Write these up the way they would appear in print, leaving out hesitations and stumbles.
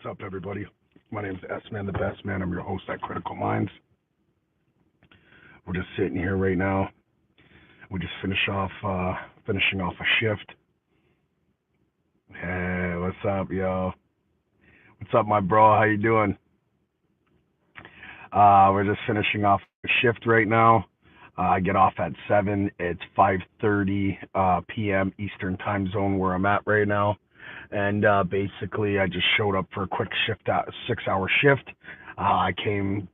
What's up, everybody? My name is S-Man, the Best Man. I'm your host at Critical Minds. We're just sitting here right now. We just finishing off a shift. Hey, what's up, yo? What's up, my bro? How you doing? We're just finishing off a shift right now. I get off at 7. It's 5:30 p.m. Eastern Time Zone where I'm at right now. And basically, I just showed up for a quick shift, 6-hour shift. I came,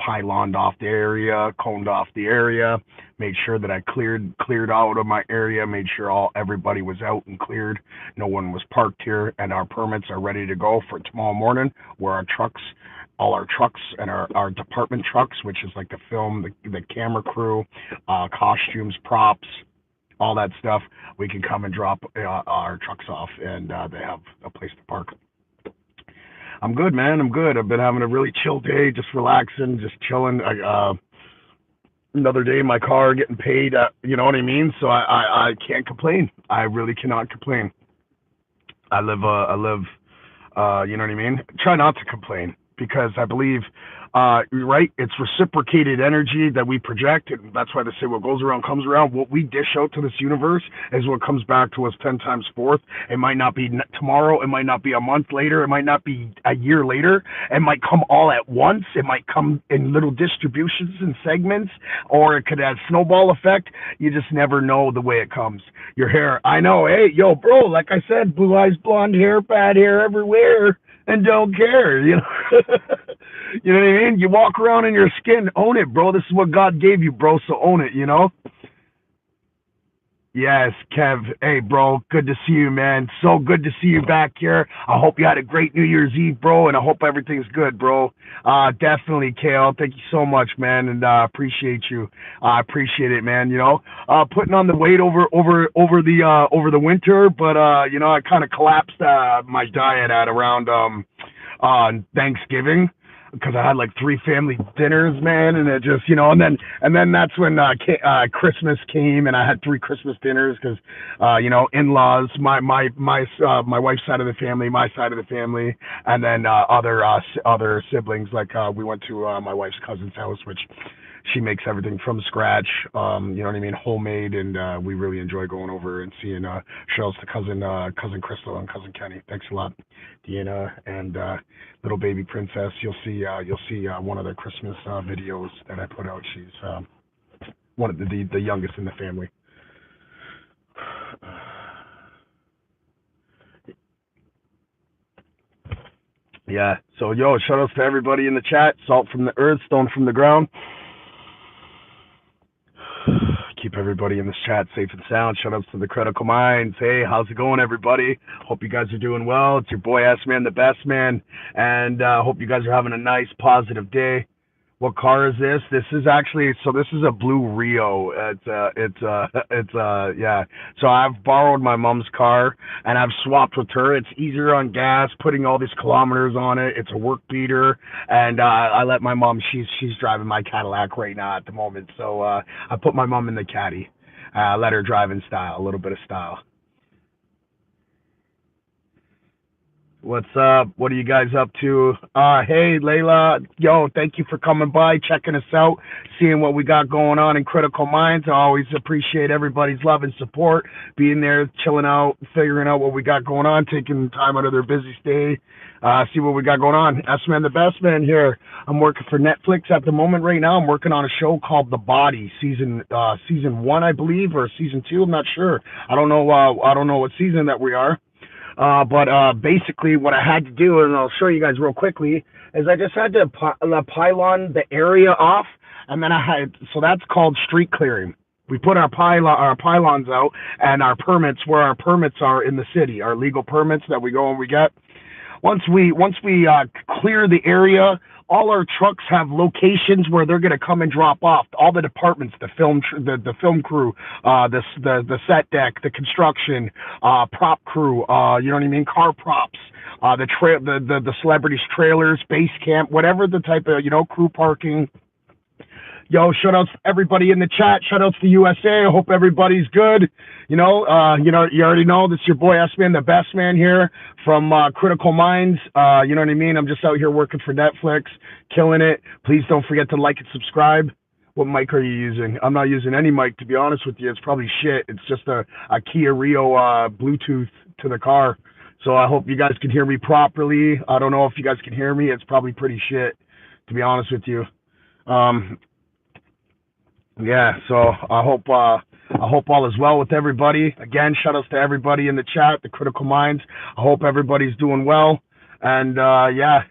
pyloned off the area, coned off the area, made sure that I cleared out of my area, made sure everybody was out and cleared. No one was parked here, and our permits are ready to go for tomorrow morning. Where all our trucks and our department trucks, which is like the film, the camera crew, costumes, props, all that stuff, we can come and drop our trucks off, and they have a place to park. I'm good, man. I'm good. I've been having a really chill day, just relaxing, just chilling. Another day in my car, getting paid. You know what I mean? So I can't complain. I really cannot complain. I live. You know what I mean? Try not to complain because I believe, right? It's reciprocated energy that we project, and that's why they say what goes around comes around. What we dish out to this universe is what comes back to us 10 times forth. It might not be tomorrow. It might not be a month later. It might not be a year later. It might come all at once. It might come in little distributions and segments, or it could have snowball effect. You just never know the way it comes. Your hair, I know. Hey, yo, bro, like I said, blue eyes, blonde hair, bad hair everywhere, and don't care, you know. You know what I mean? You walk around in your skin, own it, bro. This is what God gave you, bro, so own it, you know? Yes, Kev. Hey, bro. Good to see you, man. So good to see you back here. I hope you had a great New Year's Eve, bro, and I hope everything's good, bro. Definitely, Kale. Thank you so much, man, and appreciate you. I appreciate it, man. You know, putting on the weight over the winter, but you know, I kind of collapsed my diet at around Thanksgiving because I had like 3 family dinners, man, and it just, you know, and then that's when Christmas came, and I had 3 Christmas dinners because, you know, in-laws, my wife's side of the family, my side of the family, and then other siblings. Like we went to my wife's cousin's house, which she makes everything from scratch, you know what I mean, homemade, and we really enjoy going over and seeing shows to cousin Crystal and cousin Kenny. Thanks a lot, Deanna, and little baby princess. You'll see one of the Christmas videos that I put out. She's one of the youngest in the family. Yeah. So yo, shout outs to everybody in the chat. Salt from the earth, stone from the ground. Keep everybody in this chat safe and sound. Shout outs to the Critical Minds. Hey, how's it going, everybody? Hope you guys are doing well. It's your boy S-Man, the Best Man, and hope you guys are having a nice, positive day. What car is this? This is a blue Rio. Yeah. So I've borrowed my mom's car and I've swapped with her. It's easier on gas, putting all these kilometers on it. It's a work beater, and I let my mom. She's driving my Cadillac right now at the moment. So I put my mom in the caddy. Let her drive in style, a little bit of style. What's up? What are you guys up to? Hey, Layla. Yo, thank you for coming by, checking us out, seeing what we got going on in Critical Minds. I always appreciate everybody's love and support, being there, chilling out, figuring out what we got going on, taking time out of their busy day, see what we got going on. S-Man, the Best Man here. I'm working for Netflix at the moment right now. I'm working on a show called The Body, season 1, I believe, or season 2. I'm not sure. I don't know what season that we are. But basically what I had to do, and I'll show you guys real quickly, is I just had to pylon the area off, and then so that's called street clearing. We put our pylons out and our permits where our permits are in the city, our legal permits that we go and we get. Once we clear the area, all our trucks have locations where they're going to come and drop off. All the departments, the film crew, the set deck, the construction, prop crew, you know what I mean, car props, the celebrities trailers, base camp, whatever the type of, you know, crew parking. Yo, shout outs to everybody in the chat. Shout outs to USA. I hope everybody's good. You already know this is your boy S-Man, the best man here from Critical Minds. You know what I mean? I'm just out here working for Netflix, killing it. Please don't forget to like and subscribe. What mic are you using? I'm not using any mic, to be honest with you. It's probably shit. It's just a Kia Rio Bluetooth to the car. So I hope you guys can hear me properly. I don't know if you guys can hear me. It's probably pretty shit, to be honest with you. Yeah, so I hope all is well with everybody. Again, shout outs to everybody in the chat, the Critical Minds. I hope everybody's doing well. And yeah,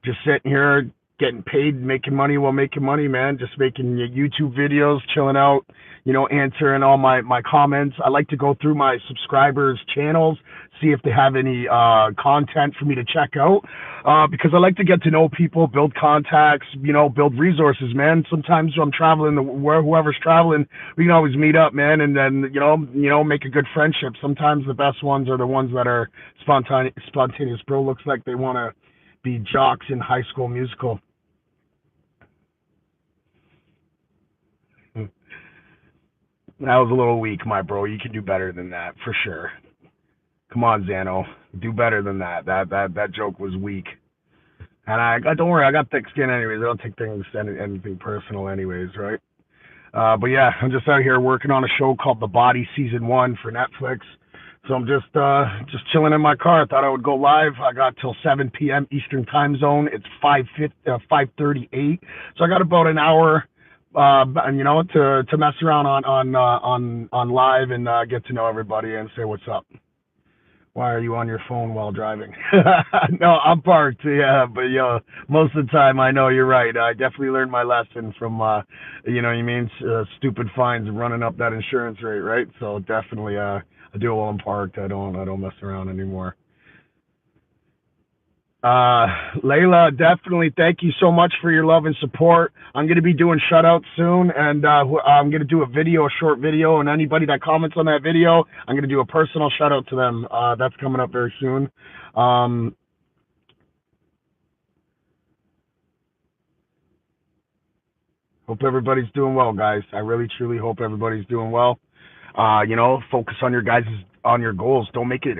just sitting here getting paid, making money while making money, man. Just making YouTube videos, chilling out, answering all my comments. I like to go through my subscribers' channels, see if they have any content for me to check out, because I like to get to know people, build contacts, build resources, man. Sometimes I'm traveling, whoever's traveling, we can always meet up, man, and then, make a good friendship. Sometimes the best ones are the ones that are spontaneous. Bro looks like they want to be jocks in High School Musical. That was a little weak, my bro. You can do better than that, for sure. Come on, Zano. Do better than that. That joke was weak. And I don't worry, I got thick skin anyways. I don't take things anything personal anyways, right? But yeah, I'm just out here working on a show called The Body Season 1 for Netflix. So I'm just chilling in my car. I thought I would go live. I got till 7 p.m. Eastern Time Zone. It's 5:38. So I got about an hour, to mess around on live and get to know everybody and say what's up. Why are you on your phone while driving? No, I'm parked. Yeah, but most of the time I know you're right. I definitely learned my lesson from stupid fines and running up that insurance rate, right? So definitely I do it while I'm parked. I don't mess around anymore. Layla, definitely thank you so much for your love and support. I'm going to be doing shutouts soon, and I'm going to do a short video, and anybody that comments on that video, I'm going to do a personal shout out to them. That's coming up very soon. Hope everybody's doing well, guys. I really, truly hope everybody's doing well. Focus on your goals. Don't make it,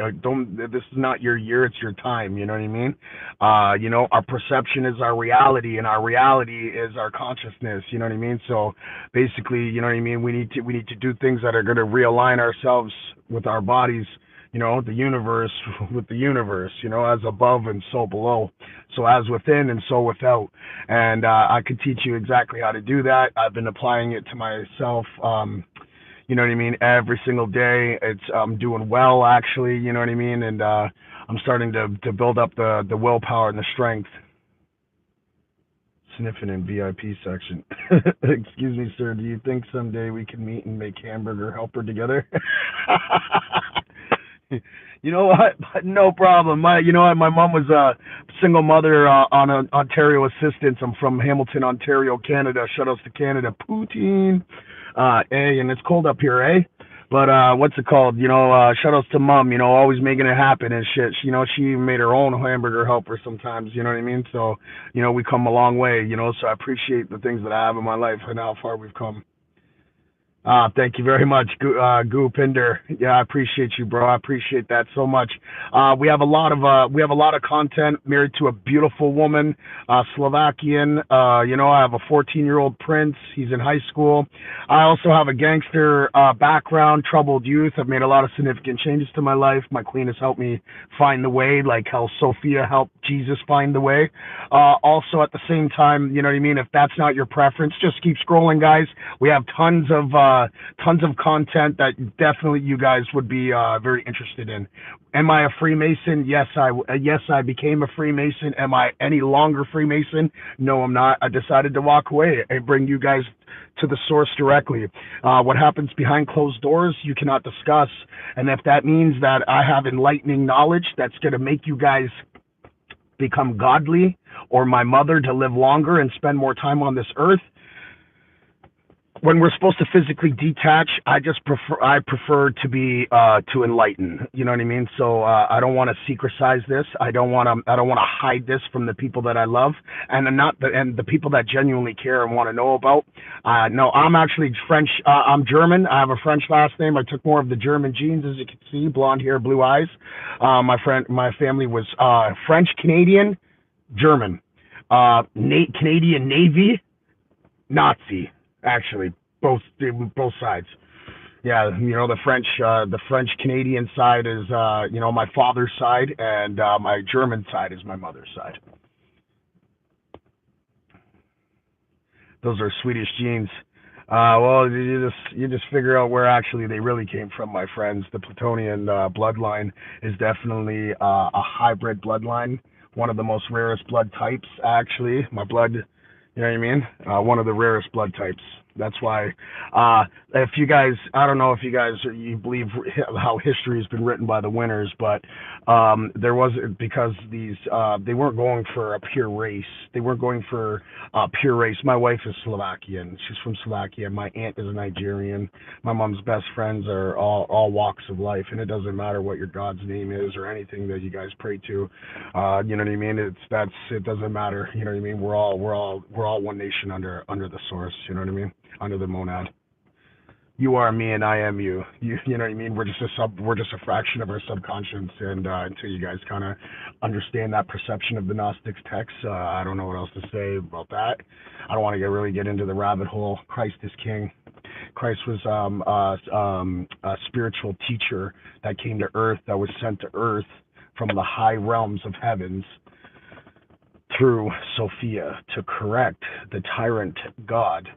this is not your year, it's your time. You know what I mean? Our perception is our reality, and our reality is our consciousness. You know what I mean? So basically, you know what I mean? We need to do things that are going to realign ourselves with our bodies, the universe with the universe, as above and so below. So as within and so without. And I could teach you exactly how to do that. I've been applying it to myself, you know what I mean, every single day. I'm doing well, actually, you know what I mean, and I'm starting to build up the willpower and the strength. Sniffing in VIP section. Excuse me, sir, do you think someday we can meet and make Hamburger Helper together? You know what? No problem. My mom was a single mother on Ontario assistance. I'm from Hamilton, Ontario, Canada. Shout outs to Canada. Poutine. And it's cold up here, eh? But what's it called? Shout outs to mom, always making it happen and shit. She even made her own hamburger helper sometimes, you know what I mean? So, we come a long way, so I appreciate the things that I have in my life and how far we've come. Thank you very much, Goopinder. Yeah, I appreciate you, bro. I appreciate that so much. We have a lot of content. Married to a beautiful woman, Slovakian. I have a 14-year-old prince. He's in high school. I also have a gangster background, troubled youth. I've made a lot of significant changes to my life. My queen has helped me find the way, like how Sophia helped Jesus find the way. Also, at the same time, you know what I mean? If that's not your preference, just keep scrolling, guys. We have tons of content that definitely you guys would be very interested in. Am I a Freemason? Yes, I became a Freemason. Am I any longer Freemason? No, I'm not. I decided to walk away and bring you guys to the source directly. What happens behind closed doors, you cannot discuss. And if that means that I have enlightening knowledge that's going to make you guys become godly, or my mother to live longer and spend more time on this earth, when we're supposed to physically detach, I prefer to be to enlighten. You know what I mean? So I don't want to secretize this. I don't want to hide this from the people that I love, and the people that genuinely care and want to know about. No, I'm actually French. I'm German. I have a French last name. I took more of the German genes, as you can see, blonde hair, blue eyes. My family was French, Canadian, German, Canadian Navy, Nazi, actually, both sides. Yeah, the French Canadian side is my father's side, and my German side is my mother's side. Those are Swedish genes. Well, you just figure out where actually they really came from, my friends. The Plutonian bloodline is definitely a hybrid bloodline, one of the most rarest blood types. Actually, my blood, you know what I mean? One of the rarest blood types. That's why, if you guys, I don't know if you believe how history has been written by the winners, but there was, because they weren't going for a pure race. They weren't going for a pure race. My wife is Slovakian. She's from Slovakia. My aunt is Nigerian. My mom's best friends are all walks of life, and it doesn't matter what your God's name is or anything that you guys pray to. You know what I mean? It doesn't matter. You know what I mean? We're all one nation under the source. You know what I mean? Under the monad. You are me and I am you. You know what I mean? We're just a fraction of our subconscious, and until you guys kind of understand that perception of the Gnostics text, I don't know what else to say about that. I don't want to really get into the rabbit hole. Christ is king. Christ was a spiritual teacher that came to earth, that was sent to earth from the high realms of heavens through Sophia to correct the tyrant God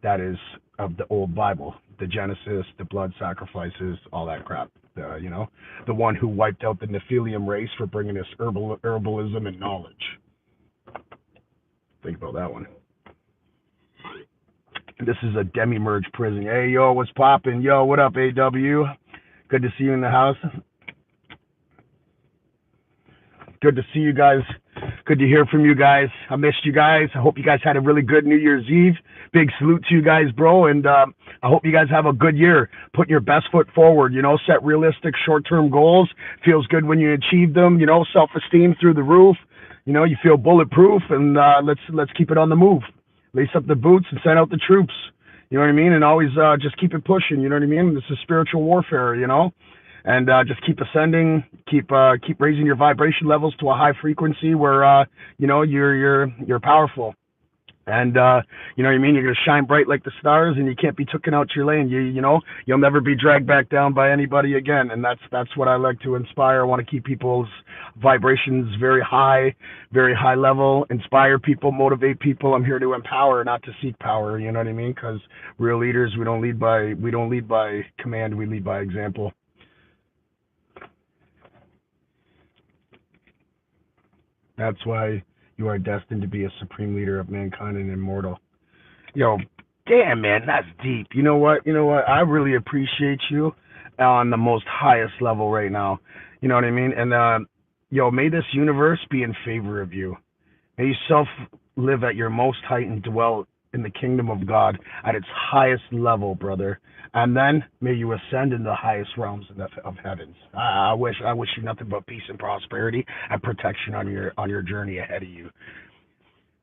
that is of the old Bible, the Genesis, the blood sacrifices, all that crap. The one who wiped out the Nephilim race for bringing us herbalism and knowledge. Think about that one. This is a demi-merge prison. Hey, yo, what's poppin'? Yo, what up, AW? Good to see you in the house. Good to see you guys. Good to hear from you guys. I missed you guys. I hope you guys had a really good New Year's Eve. Big salute to you guys, bro. And I hope you guys have a good year. Put your best foot forward. Set realistic short-term goals. Feels good when you achieve them. Self-esteem through the roof. You feel bulletproof. And let's keep it on the move. Lace up the boots and send out the troops. You know what I mean? And always just keep it pushing. You know what I mean? This is spiritual warfare. And just keep ascending, keep raising your vibration levels to a high frequency where you're powerful, and you know what I mean. You're gonna shine bright like the stars, and you can't be taken out your lane. You'll never be dragged back down by anybody again, and that's what I like to inspire. I want to keep people's vibrations very high level, inspire people, motivate people. I'm here to empower, not to seek power. You know what I mean? Because real leaders, we don't lead by command, we lead by example. That's why you are destined to be a supreme leader of mankind and immortal. Yo, damn, man, that's deep. You know what? I really appreciate you on the most highest level right now. You know what I mean? And may this universe be in favor of you. May you live at your most height and dwell in the kingdom of God at its highest level, brother. And then may you ascend in the highest realms of heavens. I wish you nothing but peace and prosperity and protection on your journey ahead of you.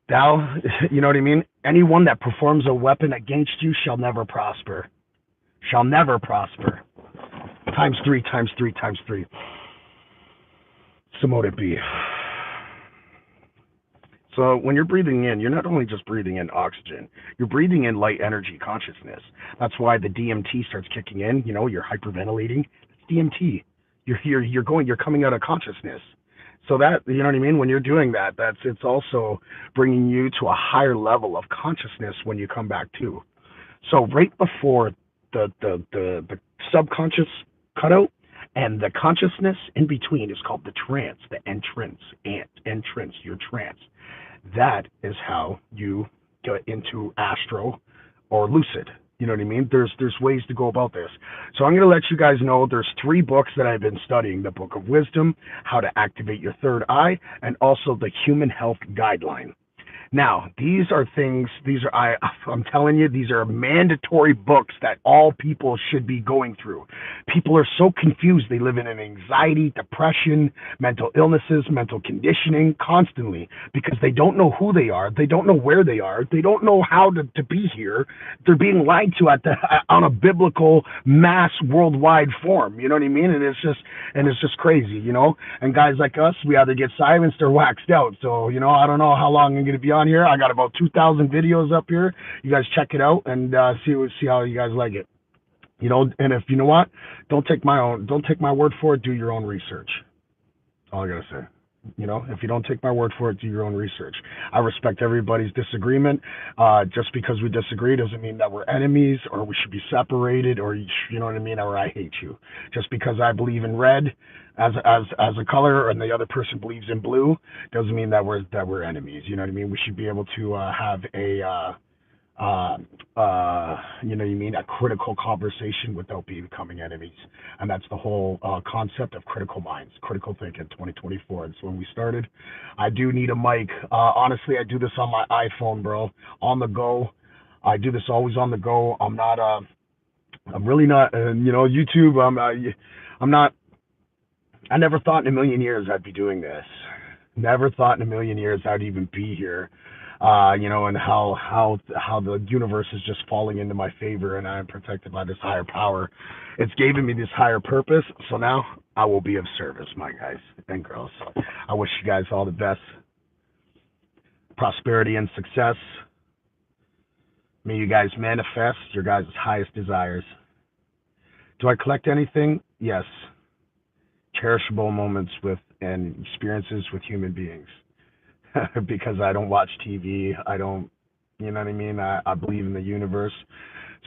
Thou, you know what I mean? Anyone that performs a weapon against you shall never prosper. Shall never prosper. Times three, times three, times three. So mote it be. So when you're breathing in, you're not only just breathing in oxygen, you're breathing in light energy consciousness. That's why the DMT starts kicking in. You're hyperventilating. It's DMT. You're coming out of consciousness. So that, you know what I mean? When you're doing that, it's also bringing you to a higher level of consciousness when you come back to. So right before the subconscious cutout and the consciousness in between is called the trance, the entrance, your trance. That is how you get into astro or lucid. You know what I mean? There's ways to go about this. So I'm going to let you guys know there's 3 books that I've been studying. The Book of Wisdom, How to Activate Your Third Eye, and also the Human Health Guideline. Now, these are things, I'm telling you, these are mandatory books that all people should be going through. People are so confused. They live in an anxiety, depression, mental illnesses, mental conditioning constantly because they don't know who they are. They don't know where they are. They don't know how to be here. They're being lied to on a biblical mass worldwide form. You know what I mean? And it's just crazy, you know? And guys like us, we either get silenced or waxed out. So, you know, I don't know how long I'm going to be on here. I got about 2,000 videos up here. You guys check it out and see how you guys like it. You know, and if you know what, don't take my word for it. Do your own research. That's all I gotta say. You know, if you don't take my word for it, do your own research. I respect everybody's disagreement. Just because we disagree doesn't mean that we're enemies or we should be separated or you know what I mean, or I hate you. Just because I believe in red as a color and the other person believes in blue doesn't mean that we're enemies. You know what I mean? We should be able to have you know what I mean, a critical conversation without becoming enemies. And that's the whole concept of critical minds, critical thinking 2024. It's when we started. I do need a mic. Honestly, I do this on my iPhone, bro, on the go. I do this always on the go. I'm really not, you know, YouTube. I'm not, I never thought in a million years I'd be doing this. Never thought in a million years I'd even be here. You know, and how the universe is just falling into my favor, and I'm protected by this higher power. It's given me this higher purpose, so now I will be of service, my guys and girls. I wish you guys all the best, prosperity and success. May you guys manifest your guys' highest desires. Do I collect anything? Yes. Cherishable moments with and experiences with human beings. Because I don't watch TV. I don't, you know what I mean? I believe in the universe.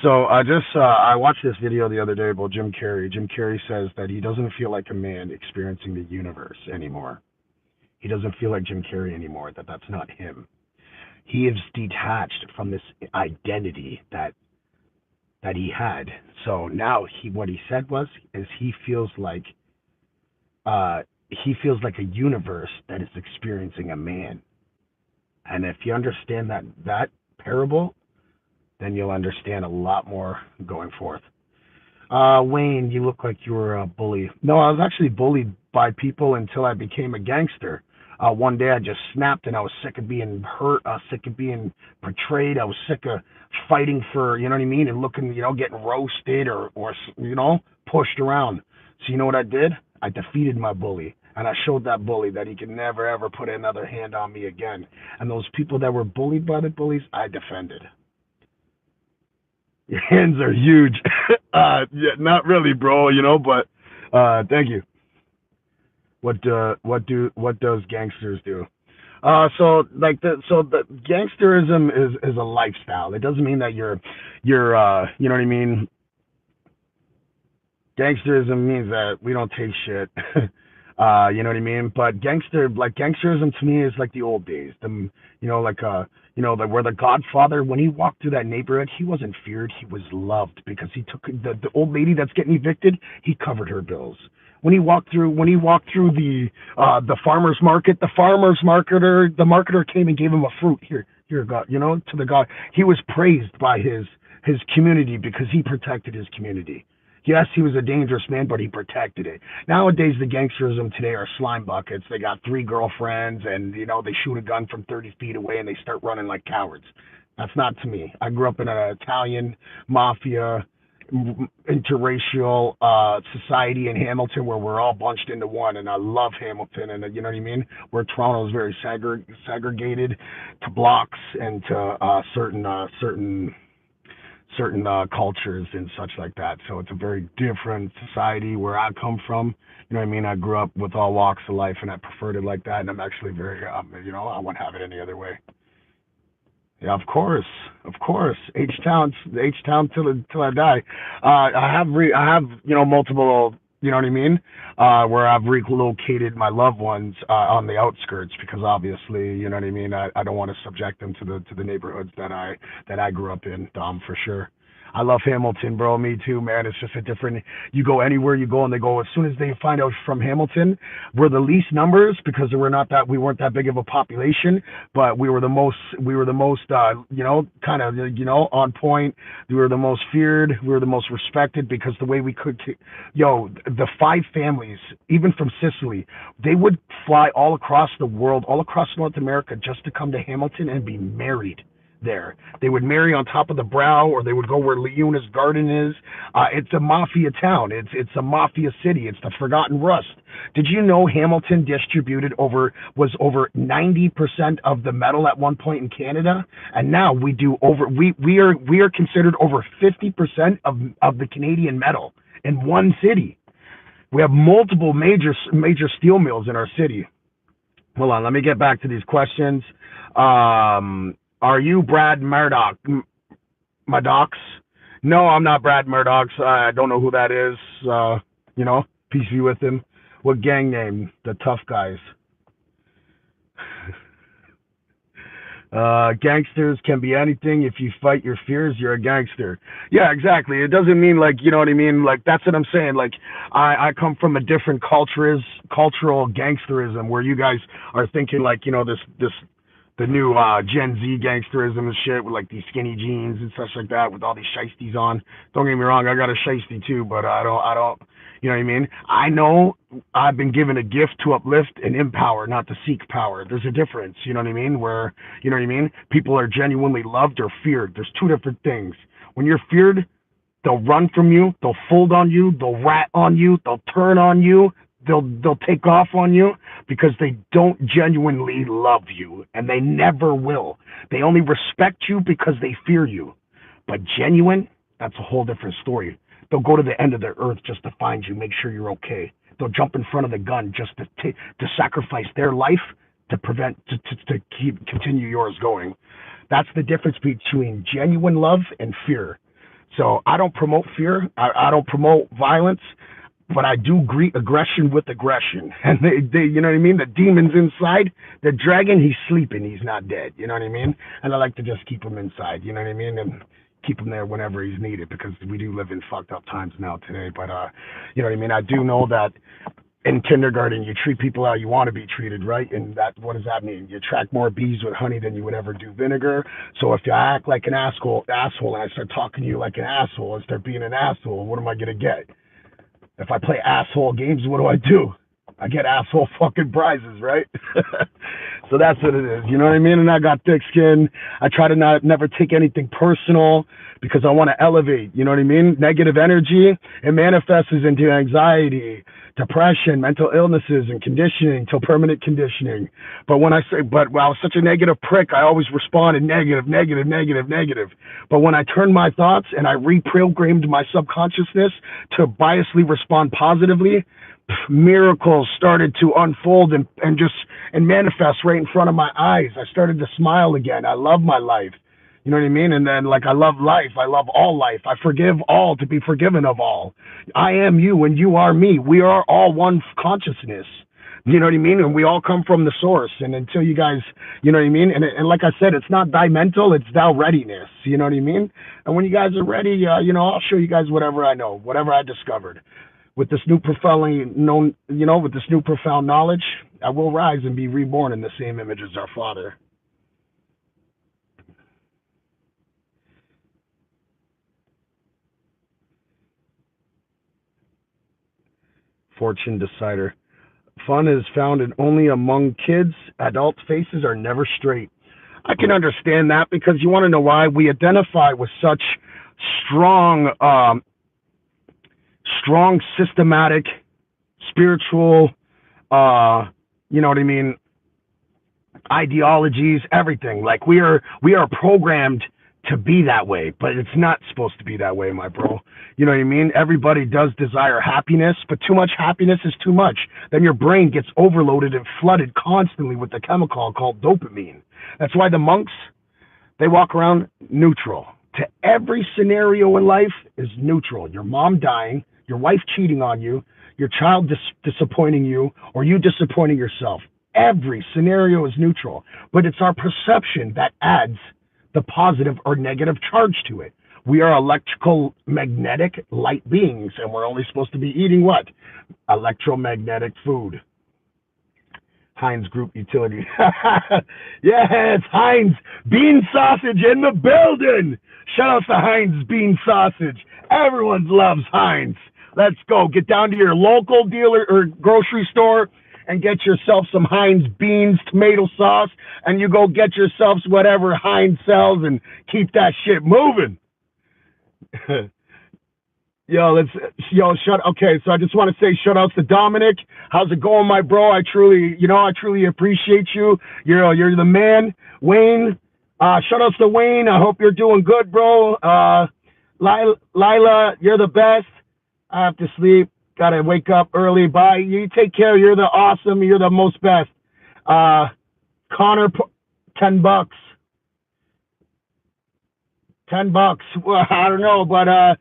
So I watched this video the other day about Jim Carrey. Jim Carrey says that he doesn't feel like a man experiencing the universe anymore. He doesn't feel like Jim Carrey anymore, that's not him. He is detached from this identity that he had. So now what he said is he feels like a universe that is experiencing a man. And if you understand that parable, then you'll understand a lot more going forth. Wayne, you look like you were a bully. No, I was actually bullied by people until I became a gangster. One day I just snapped and I was sick of being hurt. I was sick of being portrayed. I was sick of fighting for, you know what I mean, and looking, you know, getting roasted or you know, pushed around. So you know what I did? I defeated my bully. And I showed that bully that he could never, ever put another hand on me again. And those people that were bullied by the bullies, I defended. Your hands are huge. Yeah, not really, bro, you know, but thank you. What does gangsters do? So the gangsterism is a lifestyle. It doesn't mean that you're you know what I mean? Gangsterism means that we don't take shit. You know what I mean? But gangsterism to me is like the old days. You know, where the Godfather, when he walked through that neighborhood, he wasn't feared, he was loved because he took the old lady that's getting evicted, he covered her bills. When he walked through the farmer's market, the marketer came and gave him a fruit. Here, God, you know, to the God. He was praised by his community because he protected his community. Yes, he was a dangerous man, but he protected it. Nowadays, the gangsterism today are slime buckets. They got 3 girlfriends, and you know they shoot a gun from 30 feet away, and they start running like cowards. That's not to me. I grew up in an Italian mafia, interracial society in Hamilton where we're all bunched into one, and I love Hamilton, and you know what I mean. Where Toronto is very segregated to blocks and to certain cultures and such like that. So it's a very different society where I come from. You know what I mean? I grew up with all walks of life, and I preferred it like that. And I'm actually very, you know, I wouldn't have it any other way. Yeah, of course. H-Town till I die. I have, you know, multiple, you know what I mean? Where I've relocated my loved ones on the outskirts because obviously, you know what I mean. I don't want to subject them to the neighborhoods that I grew up in, Dom, for sure. I love Hamilton, bro. Me too, man. It's just a different. You go anywhere you go, and they go as soon as they find out from Hamilton, we're the least numbers because we weren't that big of a population, but we were the most kind of on point. We were the most feared. We were the most respected because the way we could, the five families, even from Sicily, they would fly all across the world, all across North America, just to come to Hamilton and be married there. They would marry on top of the brow, or they would go where Leona's garden is. It's a mafia town. It's a mafia city. It's the Forgotten Rust. Did you know Hamilton was over 90% of the metal at one point in Canada, and now we are considered over 50% of the Canadian metal in one city. We have multiple major steel mills in our city. Hold on, let me get back to these questions. Are you Brad Murdoch? Maddox? No, I'm not Brad Murdoch. I don't know who that is. Peace be with him. What gang name? The Tough Guys. Gangsters can be anything. If you fight your fears, you're a gangster. Yeah, exactly. It doesn't mean like, you know what I mean? Like, that's what I'm saying. Like, I come from a different cultural gangsterism where you guys are thinking like, the new Gen Z gangsterism and shit with like these skinny jeans and stuff like that with all these shiesties on. Don't get me wrong, I got a shiesty too, but I don't, you know what I mean? I know I've been given a gift to uplift and empower, not to seek power. There's a difference, you know what I mean? Where, you know what I mean? People are genuinely loved or feared. There's two different things. When you're feared, they'll run from you, they'll fold on you, they'll rat on you, they'll turn on you, they'll take off on you because they don't genuinely love you, and they never will. They only respect you because they fear you. But genuine, that's a whole different story. They'll go to the end of the earth just to find you, make sure you're okay. They'll jump in front of the gun just to sacrifice their life to continue yours going. That's the difference between genuine love and fear. So I don't promote fear. I don't promote violence. But I do greet aggression with aggression. And they, you know what I mean? The demon's inside. The dragon, he's sleeping. He's not dead. You know what I mean? And I like to just keep him inside. You know what I mean? And keep him there whenever he's needed because we do live in fucked up times now today. But, you know what I mean? I do know that in kindergarten, you treat people how you want to be treated, right? And what does that mean? You attract more bees with honey than you would ever do vinegar. So if you act like an asshole, and I start talking to you like an asshole and start being an asshole, what am I going to get? If I play asshole games, what do? I get asshole fucking prizes, right? So that's what it is. You know what I mean? And I got thick skin. I try to never take anything personal because I want to elevate. You know what I mean? Negative energy, it manifests into anxiety, depression, mental illnesses, and conditioning till permanent conditioning. But when I was such a negative prick, I always responded negative. But when I turned my thoughts and I reprogrammed my subconsciousness to biasly respond positively, miracles started to unfold and manifest right in front of my eyes. I started to smile again. I love my life. You know what I mean? And then, like, I love life. I love all life. I forgive all to be forgiven of all. I am you and you are me. We are all one consciousness. You know what I mean? And we all come from the source. And until you guys, you know what I mean? And like I said, it's not thy mental, it's thou readiness. You know what I mean? And when you guys are ready, I'll show you guys whatever I know, whatever I discovered. With this new profound knowledge, I will rise and be reborn in the same image as our Father. Fortune Decider. Fun is found only among kids. Adult faces are never straight. I can understand that because you want to know why? We identify with such strong, systematic, spiritual, you know what I mean, ideologies, everything. Like we are programmed to be that way, but it's not supposed to be that way, my bro. You know what I mean? Everybody does desire happiness, but too much happiness is too much. Then your brain gets overloaded and flooded constantly with the chemical called dopamine. That's why the monks, they walk around neutral. To every scenario in life is neutral. Your mom dying, your wife cheating on you, your child disappointing you, or you disappointing yourself. Every scenario is neutral, but it's our perception that adds the positive or negative charge to it. We are electrical magnetic light beings, and we're only supposed to be eating what? Electromagnetic food. Heinz Group Utility. Yes, Heinz Bean Sausage in the building. Shout out to Heinz Bean Sausage. Everyone loves Heinz. Let's go. Get down to your local dealer or grocery store and get yourself some Heinz beans, tomato sauce, and you go get yourselves whatever Heinz sells and keep that shit moving. Okay, so I just want to say shout outs to Dominic. How's it going, my bro? I truly appreciate you. You're the man. Wayne, shout outs to Wayne. I hope you're doing good, bro. Lila, you're the best. I have to sleep. Gotta wake up early. Bye. You take care. You're the awesome. You're the most best. Connor, $10. $10. Well, I don't know, but I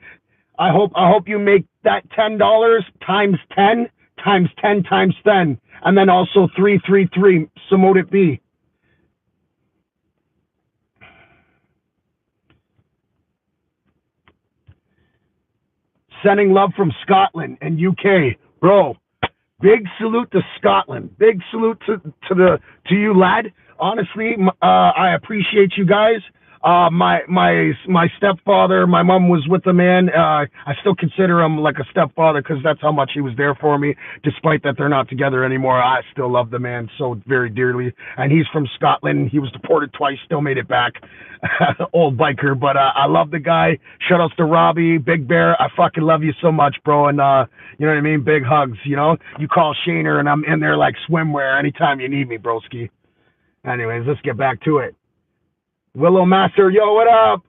hope you make that $10 times 10 times 10 times 10, and then also 333. So mote it be. Sending love from Scotland and UK, bro. Big salute to Scotland. Big salute to you, lad. Honestly, I appreciate you guys. My stepfather, my mom was with the man. I still consider him like a stepfather because that's how much he was there for me. Despite that they're not together anymore, I still love the man so very dearly. And he's from Scotland. He was deported twice, still made it back. Old biker, but I love the guy. Shout outs to Robbie, Big Bear. I fucking love you so much, bro. And you know what I mean? Big hugs, you know? You call Shaner and I'm in there like swimwear anytime you need me, broski. Anyways, let's get back to it. Willow Master, yo, what up?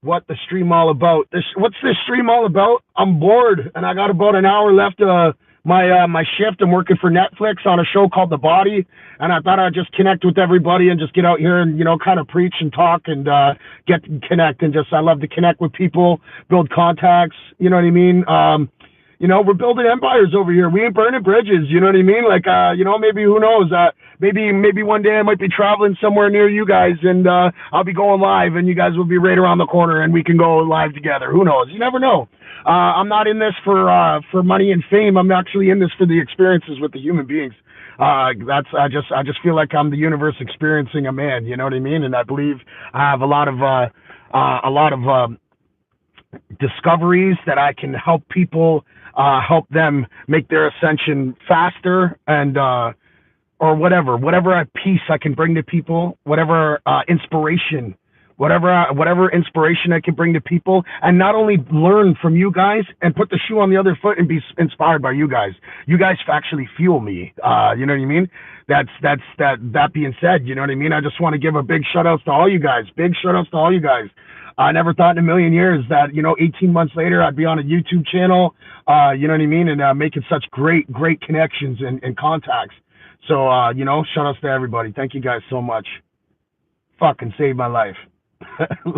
What the stream all about? What's this stream all about? I'm bored, and I got about an hour left of my shift. I'm working for Netflix on a show called The Body, and I thought I'd just connect with everybody and just get out here and, you know, kind of preach and talk and connect. And I love to connect with people, build contacts, you know what I mean? You know, we're building empires over here. We ain't burning bridges. You know what I mean? Like, you know, maybe who knows? Maybe one day I might be traveling somewhere near you guys, and I'll be going live, and you guys will be right around the corner, and we can go live together. Who knows? You never know. I'm not in this for money and fame. I'm actually in this for the experiences with the human beings. I just feel like I'm the universe experiencing a man. You know what I mean? And I believe I have a lot of discoveries that I can help people. Help them make their ascension faster and or whatever peace I can bring to people, whatever inspiration, whatever inspiration I can bring to people, and not only learn from you guys and put the shoe on the other foot and be inspired by you guys. You guys actually fuel me. You know what I mean? That being said, you know what I mean? I just want to give a big shout outs to all you guys. Big shout outs to all you guys. I never thought in a million years that, you know, 18 months later, I'd be on a YouTube channel, you know what I mean? And making such great connections and contacts. So, you know, shout outs to everybody. Thank you guys so much. Fucking saved my life.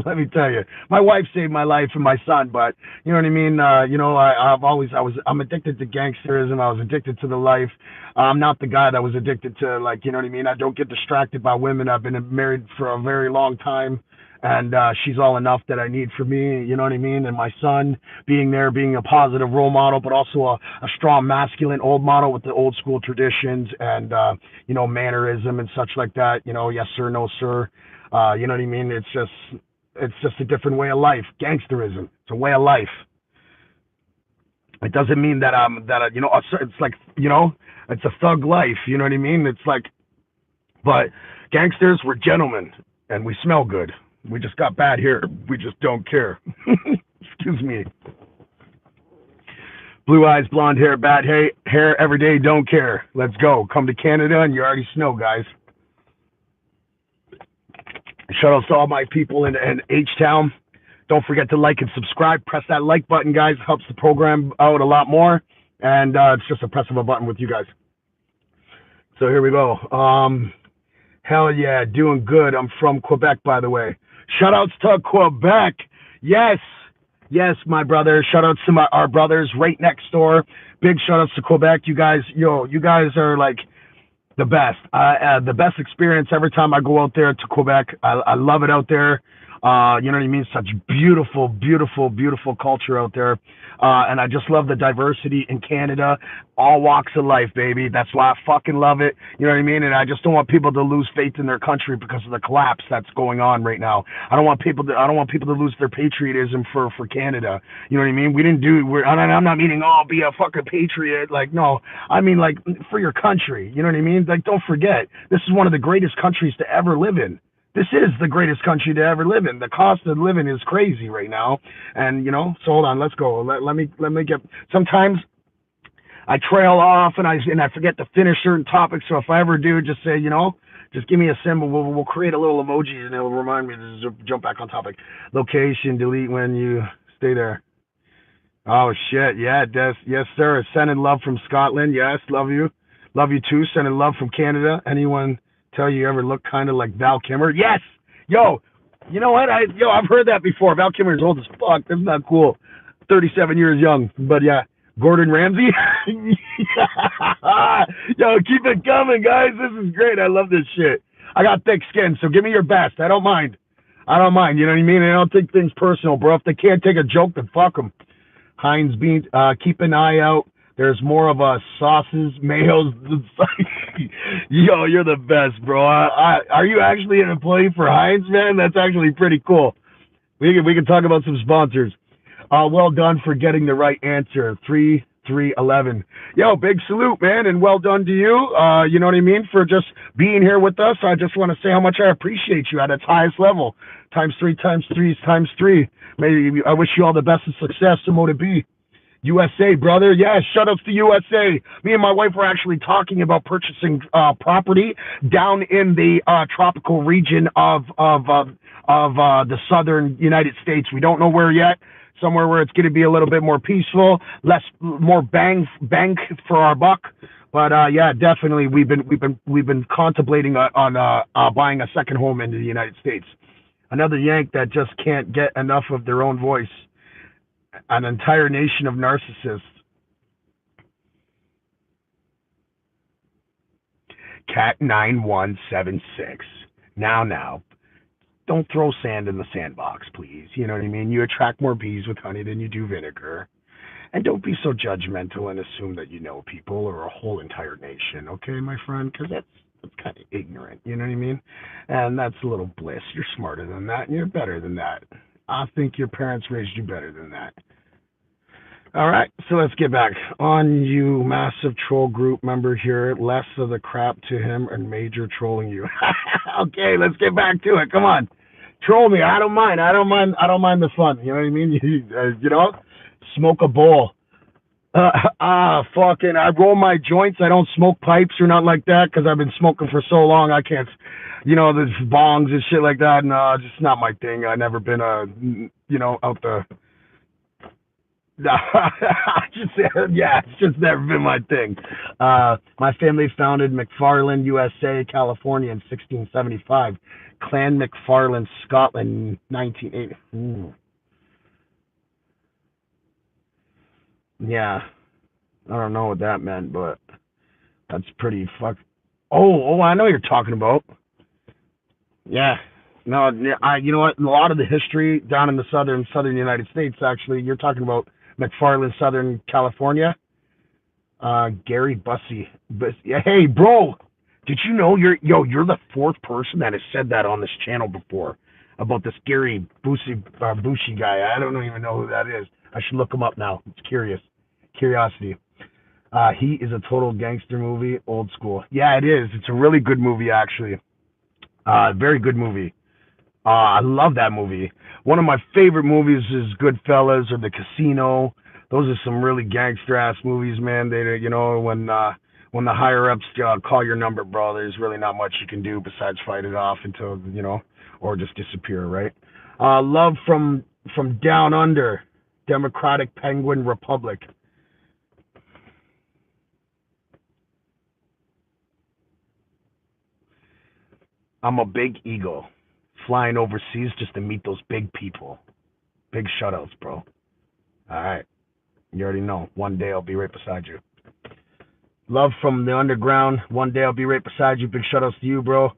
Let me tell you, my wife saved my life and my son, but you know what I mean? You know, I'm addicted to gangsterism. I was addicted to the life. I'm not the guy that was addicted to, like, you know what I mean? I don't get distracted by women. I've been married for a very long time. And she's all enough that I need for me, you know what I mean? And my son being there, being a positive role model, but also a strong masculine old model with the old school traditions and, you know, mannerism and such like that. You know, yes, sir, no, sir. You know what I mean? It's just a different way of life. Gangsterism. It's a way of life. It doesn't mean that you know, it's like, you know, it's a thug life. You know what I mean? It's like, but gangsters were gentlemen and we smell good. We just got bad hair. We just don't care. Excuse me. Blue eyes, blonde hair, bad hair every day, don't care. Let's go. Come to Canada and you already know, guys. Shout out to all my people in H-Town. Don't forget to like and subscribe. Press that like button, guys. Helps the program out a lot more. And it's just a press of a button with you guys. So here we go. Hell yeah, doing good. I'm from Quebec, by the way. Shout outs to Quebec. Yes, my brother. Shout outs to our brothers right next door. Big shout outs to Quebec. You guys are like the best. The best experience every time I go out there to Quebec. I love it out there. You know what I mean? Such beautiful, beautiful, beautiful culture out there. And I just love the diversity in Canada, all walks of life, baby. That's why I fucking love it. You know what I mean? And I just don't want people to lose faith in their country because of the collapse that's going on right now. I don't want people to lose their patriotism for Canada. You know what I mean? We didn't do. I'm not meaning be a fucking patriot. Like no, I mean like for your country. You know what I mean? Like don't forget, this is one of the greatest countries to ever live in. This is the greatest country to ever live in. The cost of living is crazy right now, and so hold on, let's go. Let me get. Sometimes I trail off and I forget to finish certain topics. So if I ever do, just say just give me a symbol. We'll create a little emoji and it'll remind me to jump back on topic. Location delete when you stay there. Oh shit, yeah, yes sir. Sending love from Scotland. Yes, love you too. Sending love from Canada. Anyone tell you ever look kind of like Val Kilmer? Yes. Yo, you know what? I've heard that before. Val Kilmer's old as fuck. That's not cool. 37 years young, but yeah. Gordon Ramsay. Yo, keep it coming, guys. This is great. I love this shit. I got thick skin, so give me your best. I don't mind. I don't mind. You know what I mean? I don't take things personal, bro. If they can't take a joke, then fuck them. Heinz beans. Keep an eye out. There's more of sauces, mayos. Yo, you're the best, bro. Are you actually an employee for Heinz, man? That's actually pretty cool. We can talk about some sponsors. Well done for getting the right answer. 3-3-11. Yo, big salute, man, and well done to you. You know what I mean? For just being here with us. I just want to say how much I appreciate you at its highest level. Times three is times three. Maybe I wish you all the best of success. So mote it be. USA, brother. Yeah, shout outs to USA. Me and my wife were actually talking about purchasing property down in the tropical region of the southern United States. We don't know where yet. Somewhere where it's going to be a little bit more peaceful, more bang for our buck. But yeah, definitely we've been contemplating on buying a second home in the United States. Another Yank that just can't get enough of their own voice. An entire nation of narcissists. Cat 9176. Now. Don't throw sand in the sandbox, please. You know what I mean? You attract more bees with honey than you do vinegar. And don't be so judgmental and assume that you know people or a whole entire nation, okay, my friend? Because that's kind of ignorant, you know what I mean? And that's a little bliss. You're smarter than that, and you're better than that. I think your parents raised you better than that. All right, so let's get back on you, massive troll group member here. Less of the crap to him and major trolling you. Okay, let's get back to it. Come on, troll me. I don't mind. I don't mind the fun. You know what I mean? Smoke a bowl. Fucking. I roll my joints. I don't smoke pipes or nothing like that because I've been smoking for so long. I can't. The bongs and shit like that. No, just not my thing. I've never been out the. It's just never been my thing. My family founded McFarland, USA, California in 1675. Clan McFarland, Scotland, 1980. Ooh. Yeah, I don't know what that meant, but that's pretty fuck. Oh, I know what you're talking about. Yeah. No, you know what? A lot of the history down in the southern United States, actually, you're talking about McFarland, Southern California. Gary Bussey. But hey, bro, did you know you're the fourth person that has said that on this channel before about this Gary Busey guy. I don't even know who that is. I should look him up now. It's curiosity. He is a total gangster movie, old school. Yeah, it is. It's a really good movie, actually. Very good movie. I love that movie. One of my favorite movies is Goodfellas or The Casino. Those are some really gangster ass movies, man. They, when the higher ups call your number, bro, there's really not much you can do besides fight it off until or just disappear, right? Love from Down Under, Democratic Penguin Republic. I'm a big eagle, flying overseas just to meet those big people. Big shoutouts, bro. All right. You already know. One day I'll be right beside you. Love from the underground. One day I'll be right beside you. Big shoutouts to you, bro.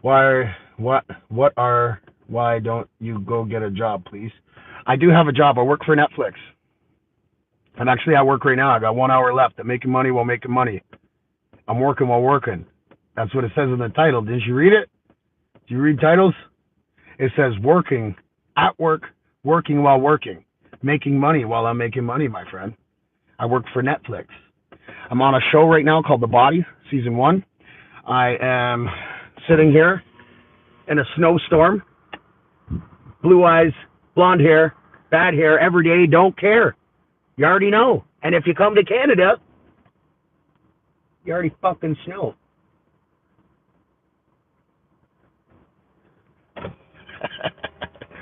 Why Why don't you go get a job, please? I do have a job. I work for Netflix. And actually, I work right now. I got 1 hour left. I'm making money while making money. I'm working while working. That's what it says in the title. Didn't you read it? Do you read titles? It says working at work, working while working, making money while I'm making money, my friend. I work for Netflix. I'm on a show right now called The Body, season 1. I am sitting here in a snowstorm, blue eyes, blonde hair, bad hair, every day, don't care. You already know. And if you come to Canada, you already fucking snow.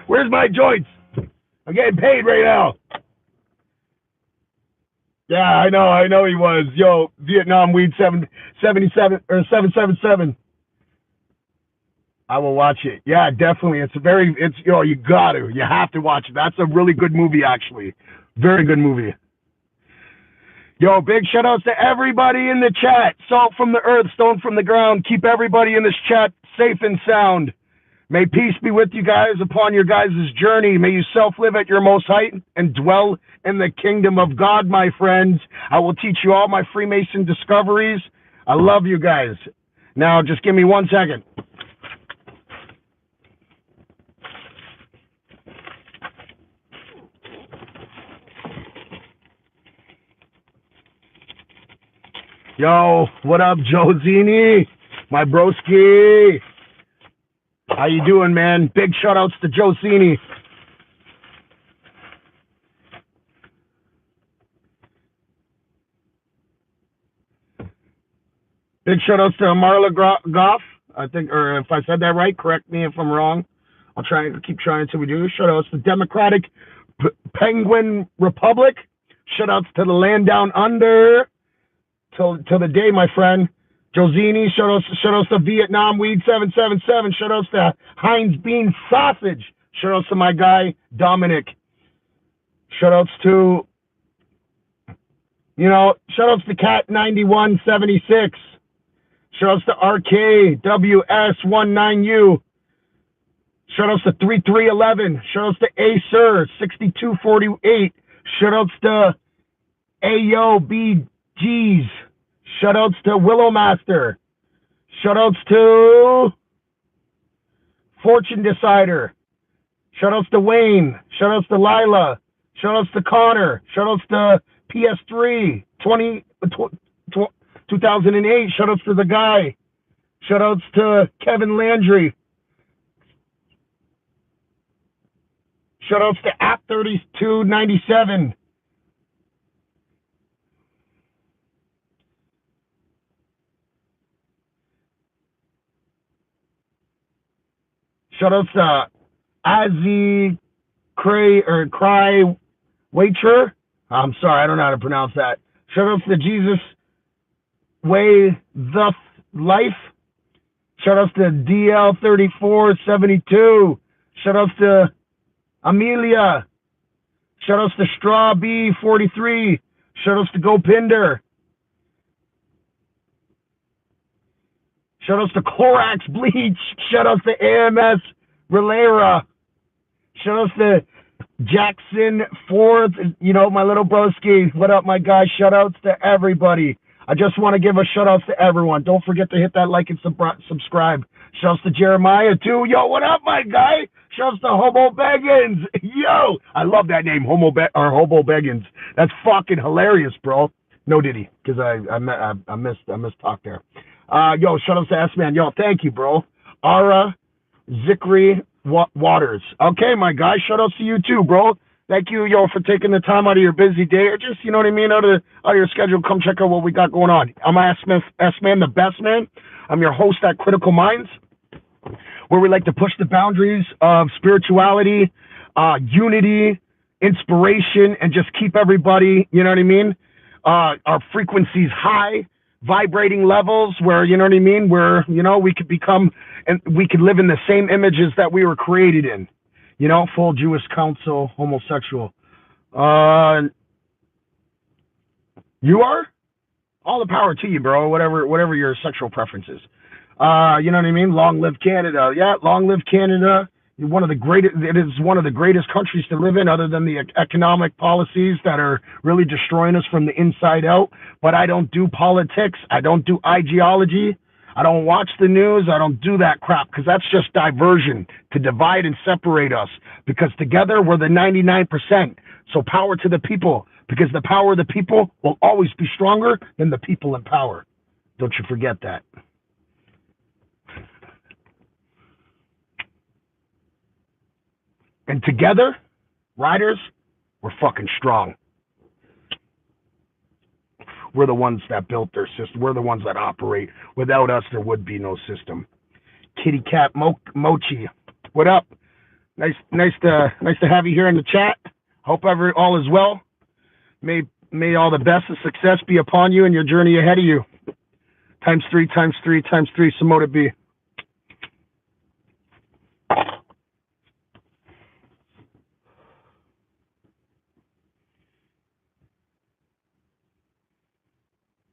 Where's my joints? I'm getting paid right now. Yeah, I know he was. Yo, Vietnam Weed 777 or 777. I will watch it. Yeah, definitely. You have to watch it. That's a really good movie, actually. Very good movie. Yo, big shout outs to everybody in the chat. Salt from the earth, stone from the ground. Keep everybody in this chat safe and sound. May peace be with you guys upon your guys' journey. May you self-live at your most height and dwell in the kingdom of God, my friends. I will teach you all my Freemason discoveries. I love you guys. Now, just give me 1 second. Yo, what up, Joe Zini? My broski. How you doing, man? Big shout outs to Joe Zini. Big shout outs to Marla Goff. I think, or if I said that right, correct me if I'm wrong. I'll keep trying until we do. Shout outs to Democratic Penguin Republic. Shout outs to the land down under. Till the day, my friend. Josini, shout outs to Vietnam Weed 777. Shout outs to Heinz Bean Sausage. Shout outs to my guy, Dominic. Shout outs to, shout outs to Cat 9176. Shout outs to RKWS19U. Shout outs to 3311. Shout outs to Acer 6248. Shout outs to AOBGs. Shout outs to Willowmaster. Shout outs to Fortune Decider. Shout outs to Wayne. Shout outs to Lila. Shout outs to Connor. Shout outs to PS3 2008. Shout outs to the guy. Shout outs to Kevin Landry. Shout outs to App3297. Shout outs to Azzy Cry Waiter. I'm sorry, I don't know how to pronounce that. Shout outs to Jesus Way the Life. Shout outs to DL3472. Shout outs to Amelia. Shout outs to Straw B43. Shout outs to Gopinder. Shout outs to Clorox Bleach. Shout outs to AMS Relera. Shout outs to Jackson Fourth. My little broski. What up, my guy? Shout outs to everybody. I just want to give a shout outs to everyone. Don't forget to hit that like and subscribe. Shout outs to Jeremiah too. Yo, what up, my guy? Shout outs to Hobo Beggins. Yo, I love that name, Hobo Beggins. That's fucking hilarious, bro. No diddy, because I missed talk there. Yo, shout outs to S-Man. Yo, thank you, bro. Ara Zikri Waters. Okay, my guy, shout outs to you too, bro. Thank you, yo, for taking the time out of your busy day, or just, out of your schedule. Come check out what we got going on. I'm S-Man, the best man. I'm your host at Critical Minds, where we like to push the boundaries of spirituality, unity, inspiration, and just keep everybody, our frequencies high, vibrating levels where, where, we could become, and we could live in the same images that we were created in, full Jewish council, homosexual. You are? All the power to you, bro, whatever your sexual preference is. You know what I mean? Long live Canada. Yeah, long live Canada. One of the greatest. It is one of the greatest countries to live in, other than the economic policies that are really destroying us from the inside out. But I don't do politics. I don't do ideology. I don't watch the news. I don't do that crap because that's just diversion to divide and separate us. Because together we're the 99%. So power to the people, because the power of the people will always be stronger than the people in power. Don't you forget that. And together, riders, we're fucking strong. We're the ones that built their system. We're the ones that operate. Without us, there would be no system. Kitty Cat Mochi, what up? Nice to have you here in the chat. Hope all is well. May all the best of success be upon you and your journey ahead of you. Times three, times three, times three. Samoda B.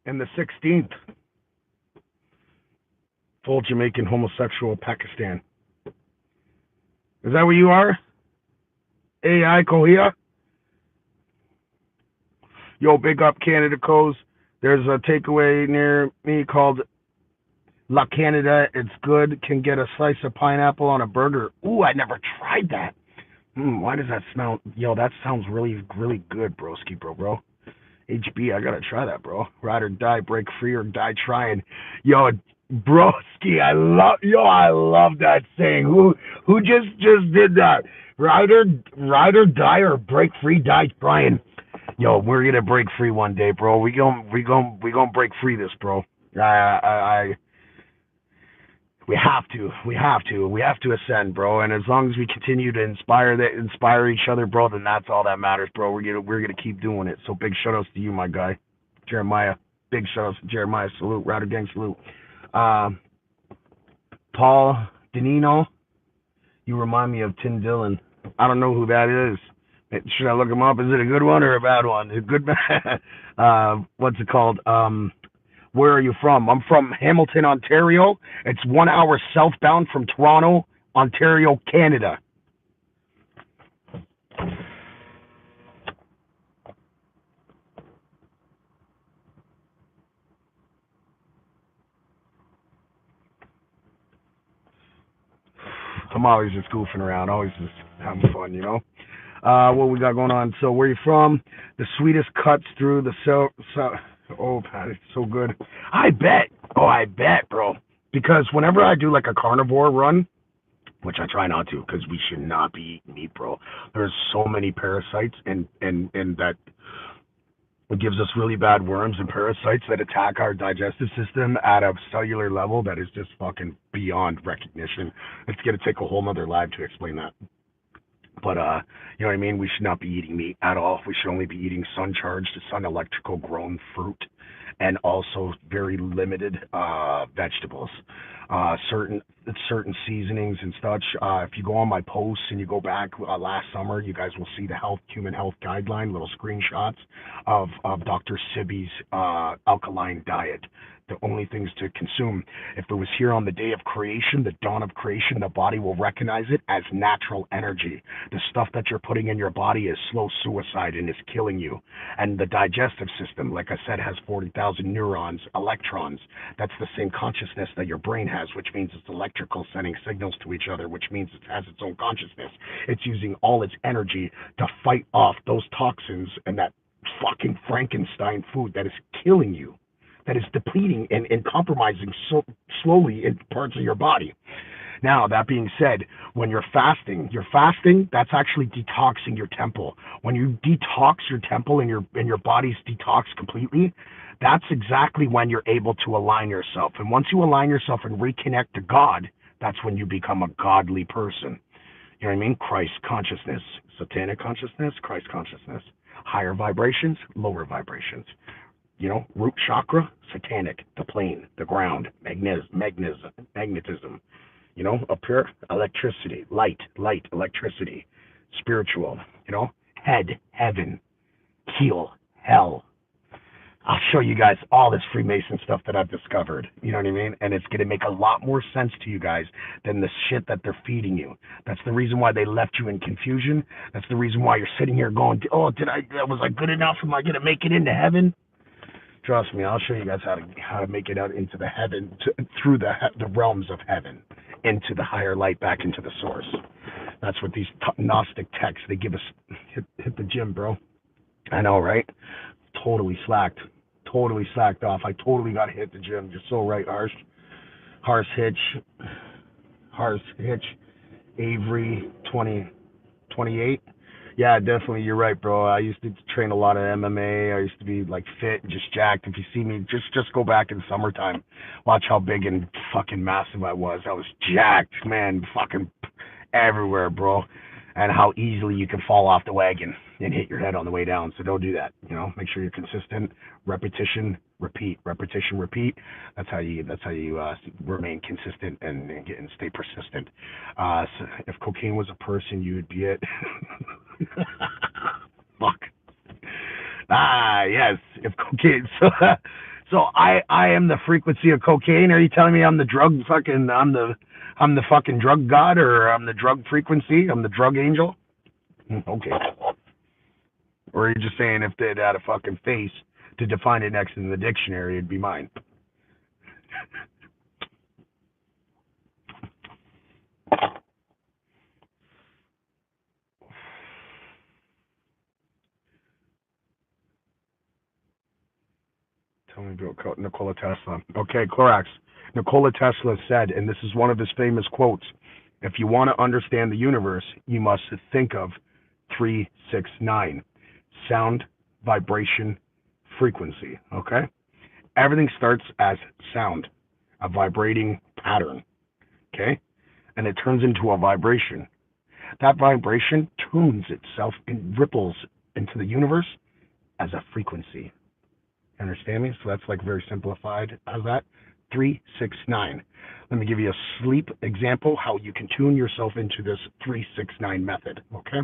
And the 16th, full Jamaican homosexual Pakistan. Is that where you are? AI Kohia? Yo, big up Canada Coast. There's a takeaway near me called La Canada. It's good. Can get a slice of pineapple on a burger. Ooh, I never tried that. Why does that smell? Yo, that sounds really, really good, broski, bro. HB, I gotta try that, bro. Ride or die, break free or die trying. Yo, broski, I love that saying. Who just did that? Ride or die or break free, die trying. Yo, we're gonna break free one day, bro. We gonna break free this, bro. We have to ascend, bro. And as long as we continue to inspire each other, bro, then that's all that matters, bro. We're gonna keep doing it. So big shout outs to you, my guy, Jeremiah. Big shout outs to Jeremiah. Salute, Rider Gang, salute. Paul Danino, you remind me of Tim Dillon. I don't know who that is. Should I look him up? Is it a good one or a bad one? A good what's it called? Where are you from? I'm from Hamilton, Ontario. It's 1 hour southbound from Toronto, Ontario, Canada. I'm always just goofing around, always just having fun, you know? What we got going on? So where you from? The sweetest cuts through the oh, Pat, it's so good. I bet. Oh, I bet, bro. Because whenever I do like a carnivore run, which I try not to, because we should not be eating meat, bro. There's so many parasites, and that it gives us really bad worms and parasites that attack our digestive system at a cellular level that is just fucking beyond recognition. It's gonna take a whole nother live to explain that. But you know what I mean? We should not be eating meat at all. We should only be eating sun-charged, sun-electrical grown fruit, and also very limited vegetables. Certain seasonings and such. If you go on my posts and you go back last summer, you guys will see the human health guideline, little screenshots of Dr. Sebi's alkaline diet. The only things to consume. If it was here on the day of creation, the dawn of creation, the body will recognize it as natural energy. The stuff that you're putting in your body is slow suicide and is killing you. And the digestive system, like I said, has 40,000 neurons, electrons. That's the same consciousness that your brain has, which means it's electrical sending signals to each other, which means it has its own consciousness. It's using all its energy to fight off those toxins and that fucking Frankenstein food that is killing you, that is depleting and compromising so slowly in parts of your body. Now, that being said, when you're fasting, that's actually detoxing your temple. When you detox your temple and your body's detoxed completely, that's exactly when you're able to align yourself. And once you align yourself and reconnect to God, that's when you become a godly person. You know what I mean? Christ consciousness, satanic consciousness, Christ consciousness. Higher vibrations, lower vibrations. You know, root chakra, satanic, the plane, the ground, magnetism. You know, up here, electricity, light, electricity, spiritual. You know, head, heaven, heel, hell. I'll show you guys all this Freemason stuff that I've discovered. You know what I mean? And it's going to make a lot more sense to you guys than the shit that they're feeding you. That's the reason why they left you in confusion. That's the reason why you're sitting here going, oh, was I good enough? Am I going to make it into heaven? Trust me, I'll show you guys how to make it out into the heaven, through the realms of heaven, into the higher light, back into the source. That's what these Gnostic texts, they give us. Hit the gym, bro. I know, right? Totally slacked off. I totally got to hit the gym. You're so right, Harsh Hitch, Avery 2028. Yeah, definitely, you're right, bro. I used to train a lot of MMA. I used to be like fit and just jacked. If you see me, just go back in summertime. Watch how big and fucking massive I was. I was jacked, man, fucking everywhere, bro. And how easily you can fall off the wagon and hit your head on the way down. So don't do that. You know, make sure you're consistent. Repetition, repeat. Repetition, repeat. That's how you remain consistent and stay persistent. So if cocaine was a person, you would be it. Fuck. Yes. If cocaine. So I am the frequency of cocaine. Are you telling me I'm the drug fucking? I'm the fucking drug god, or I'm the drug frequency? I'm the drug angel? Okay. Or are you just saying if they had a fucking face to define it next in the dictionary, it'd be mine? Tell me about Nikola Tesla. Okay, Clorox. Nikola Tesla said, and this is one of his famous quotes, if you want to understand the universe, you must think of 369. Sound, vibration, frequency. Okay? Everything starts as sound, a vibrating pattern. Okay? And it turns into a vibration. That vibration tunes itself and ripples into the universe as a frequency. Understand me? So that's like very simplified. How's that? 369. Let me give you a sleep example, how you can tune yourself into this 369 method. Okay?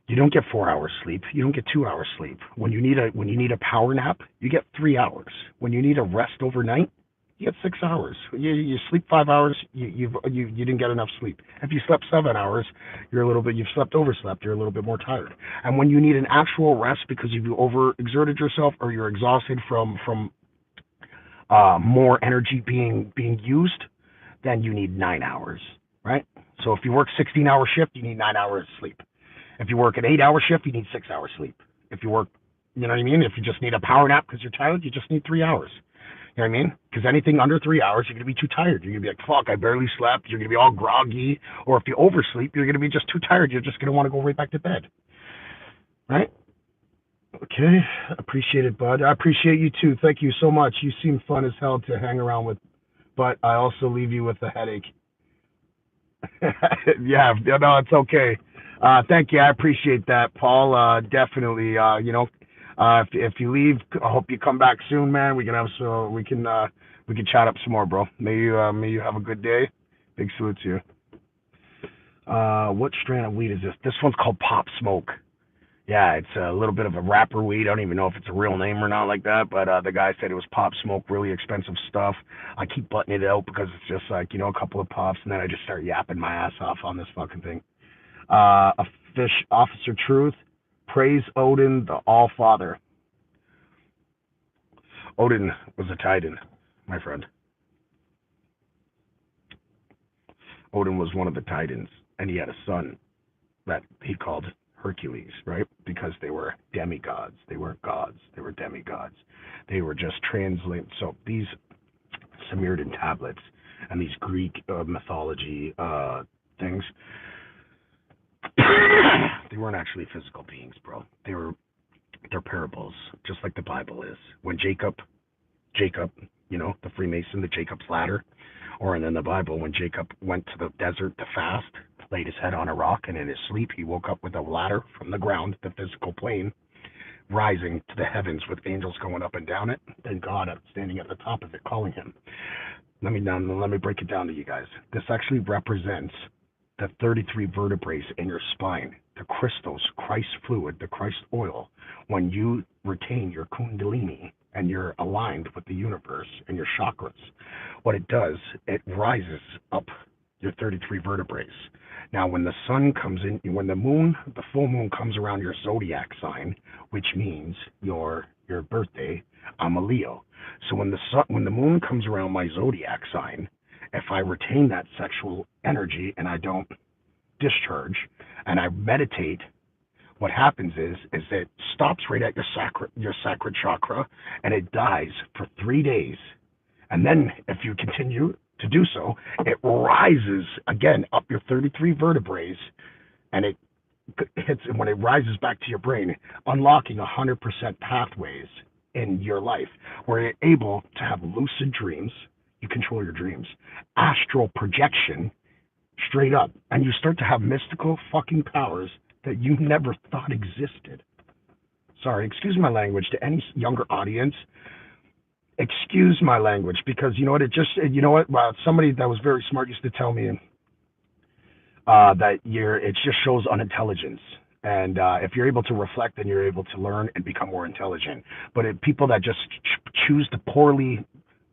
You don't get 4 hours sleep. You don't get 2 hours sleep. When you need a power nap, you get 3 hours. When you need a rest overnight, you get 6 hours. You sleep 5 hours, you didn't get enough sleep. If you slept 7 hours, you've overslept, you're a little bit more tired. And when you need an actual rest because you've overexerted yourself or you're exhausted from more energy being used, then you need 9 hours, right? So if you work 16-hour shift, you need 9 hours sleep. If you work an 8-hour shift, you need 6 hours sleep. If you work, you know what I mean? If you just need a power nap because you're tired, you just need 3 hours. You know what I mean? Because anything under 3 hours, you're going to be too tired. You're going to be like, fuck, I barely slept. You're going to be all groggy. Or if you oversleep, you're going to be just too tired. You're just going to want to go right back to bed. Right? Okay. Appreciate it, bud. I appreciate you too. Thank you so much. You seem fun as hell to hang around with, but I also leave you with a headache. Yeah, no, it's okay. Thank you. I appreciate that, Paul. Definitely. If you leave, I hope you come back soon, man. We can chat up some more, bro. May you have a good day. Big salute to you. What strand of weed is this? This one's called Pop Smoke. Yeah, it's a little bit of a rapper weed. I don't even know if it's a real name or not like that, but the guy said it was Pop Smoke, really expensive stuff. I keep buttoning it out because it's just like, a couple of puffs, and then I just start yapping my ass off on this fucking thing. A fish officer truth. Praise Odin, the All-Father. Odin was a Titan, my friend. Odin was one of the Titans, and he had a son that he called Hercules, right? Because they were demigods. They weren't gods. They were demigods. They were just translated. So these Samaritan tablets and these Greek mythology things, they weren't actually physical beings, bro. They're parables, just like the Bible is. When Jacob, the Freemason, the Jacob's ladder, or in the Bible, when Jacob went to the desert to fast, laid his head on a rock, and in his sleep he woke up with a ladder from the ground, the physical plane, rising to the heavens with angels going up and down it, and God standing at the top of it calling him. Let me break it down to you guys. This actually represents the 33 vertebrae in your spine, the crystals, Christ fluid, the Christ oil, When you retain your kundalini and you're aligned with the universe and your chakras, what it does, it rises up your 33 vertebrae. Now, when the sun comes in, when the full moon comes around your zodiac sign, which means your birthday, I'm a Leo. So when the moon comes around my zodiac sign, if I retain that sexual energy and I don't discharge and I meditate, what happens is it stops right at your sacral chakra and it dies for 3 days. And then if you continue to do so, it rises again up your 33 vertebrae and it hits when it rises back to your brain, unlocking 100% pathways in your life where you're able to have lucid dreams. You control your dreams, astral projection, straight up, and you start to have mystical fucking powers that you never thought existed. Sorry, excuse my language to any younger audience. Excuse my language, because you know what? Somebody that was very smart used to tell me that it just shows unintelligence. And if you're able to reflect, then you're able to learn and become more intelligent. But people that just choose to poorly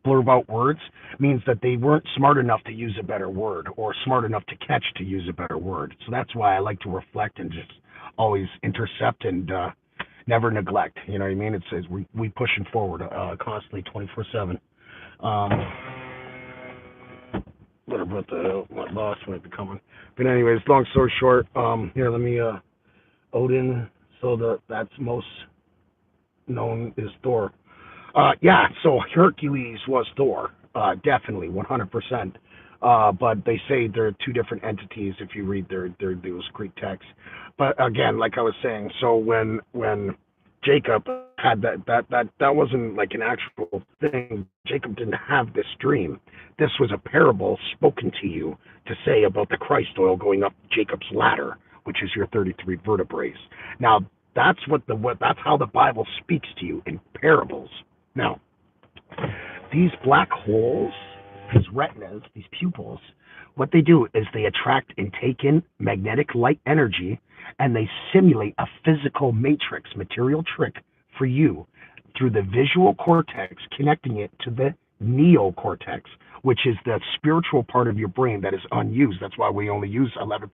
blurb out words means that they weren't smart enough to use a better word, or smart enough to catch to use a better word. So that's why I like to reflect and just always intercept and never neglect. You know what I mean? It says we pushing forward constantly, 24/7. Little bit my boss might be coming. But anyways, long story short, here, let me Odin. So that's most known is Thor. Yeah, so Hercules was Thor, definitely, 100%. But they say they're two different entities if you read those Greek texts. But again, like I was saying, so when Jacob had that wasn't like an actual thing. Jacob didn't have this dream. This was a parable spoken to you to say about the Christ oil going up Jacob's ladder, which is your 33 vertebrae. Now, that's that's how the Bible speaks to you, in parables. Now, these black holes, these retinas, these pupils, what they do is they attract and take in magnetic light energy, and they simulate a physical matrix material trick for you through the visual cortex, connecting it to the neocortex, which is the spiritual part of your brain that is unused. That's why we only use 11%